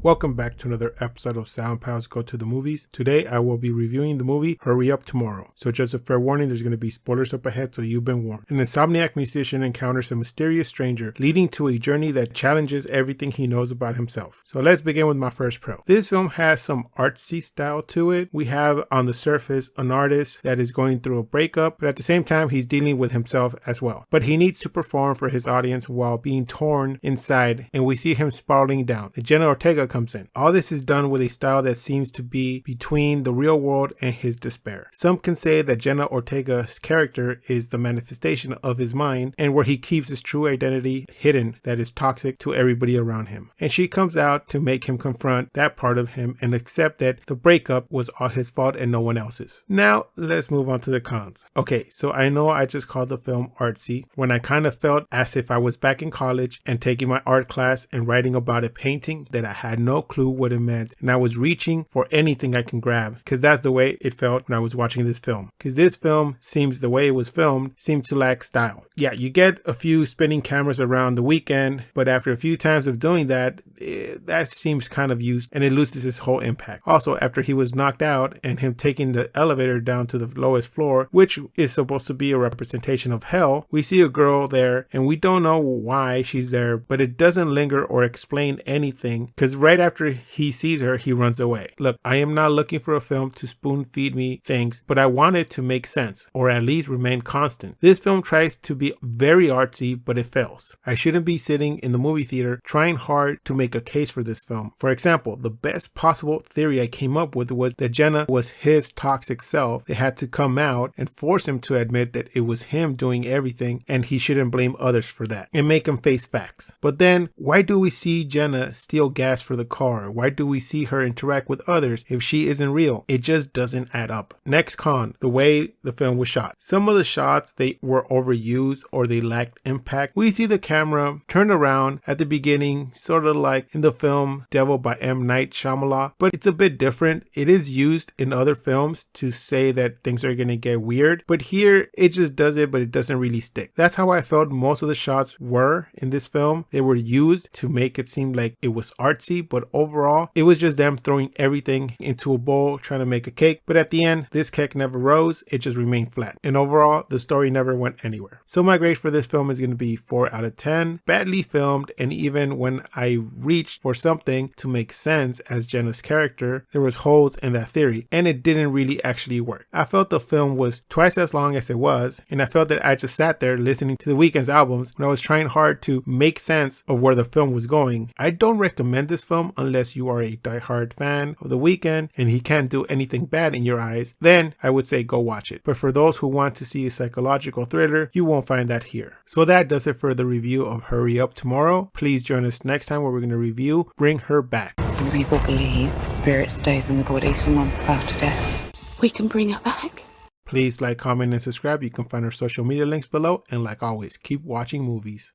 Welcome back to another episode of Sound Pals Go to the Movies. Today I will be reviewing the movie Hurry Up Tomorrow. So just a fair warning, there's going to be spoilers up ahead, so you've been warned. An insomniac musician encounters a mysterious stranger, leading to a journey that challenges everything he knows about himself. So let's begin with my first pro. This film has some artsy style to it. We have on the surface an artist that is going through a breakup, but at the same time he's dealing with himself as well. But he needs to perform for his audience while being torn inside, and we see him spiraling down. Jenna Ortega comes in. All this is done with a style that seems to be between the real world and his despair. Some can say that Jenna Ortega's character is the manifestation of his mind, and where he keeps his true identity hidden that is toxic to everybody around him. And she comes out to make him confront that part of him and accept that the breakup was all his fault and no one else's. Now let's move on to the cons. Okay, so I know I just called the film artsy when I kind of felt as if I was back in college and taking my art class and writing about a painting that I had no clue what it meant, and I was reaching for anything I can grab, because that's the way it felt when I was watching this film. Because this film seems, the way it was filmed seems to lack style. Yeah, you get a few spinning cameras around the Weeknd, but after a few times of doing that, that seems kind of used and it loses its whole impact. Also, after he was knocked out and him taking the elevator down to the lowest floor, which is supposed to be a representation of hell, we see a girl there and we don't know why she's there, but it doesn't linger or explain anything, because right after he sees her, he runs away. Look, I am not looking for a film to spoon feed me things, but I want it to make sense, or at least remain constant. This film tries to be very artsy, but it fails. I shouldn't be sitting in the movie theater trying hard to make a case for this film. For example, the best possible theory I came up with was that Jenna was his toxic self. They had to come out and force him to admit that it was him doing everything and he shouldn't blame others for that and make him face facts. But then, why do we see Jenna steal gas for the car? Why do we see her interact with others if she isn't real? It just doesn't add up. Next con, the way the film was shot. Some of the shots, they were overused or they lacked impact. We see the camera turn around at the beginning, sort of like in the film Devil by M. Night Shyamalan, but it's a bit different. It is used in other films to say that things are going to get weird, but here it just does it, but it doesn't really stick. That's how I felt most of the shots were in this film. They were used to make it seem like it was artsy, but overall it was just them throwing everything into a bowl trying to make a cake, but at the end this cake never rose, it just remained flat, and overall the story never went anywhere. So my grade for this film is going to be 4 out of 10. Badly filmed, and even when I reached for something to make sense as Jenna's character, there was holes in that theory and it didn't really actually work. I felt the film was twice as long as it was, and I felt that I just sat there listening to the Weeknd's albums when I was trying hard to make sense of where the film was going. I don't recommend this film unless you are a diehard fan of the Weeknd and he can't do anything bad in your eyes. Then I would say go watch it. But for those who want to see a psychological thriller, you won't find that here. So that does it for the review of Hurry Up Tomorrow. Please join us next time where we're going to review Bring Her Back. Some people believe the spirit stays in the body for months after death. We can bring her back. Please like, comment, and subscribe. You can find our social media links below. And like always, keep watching movies.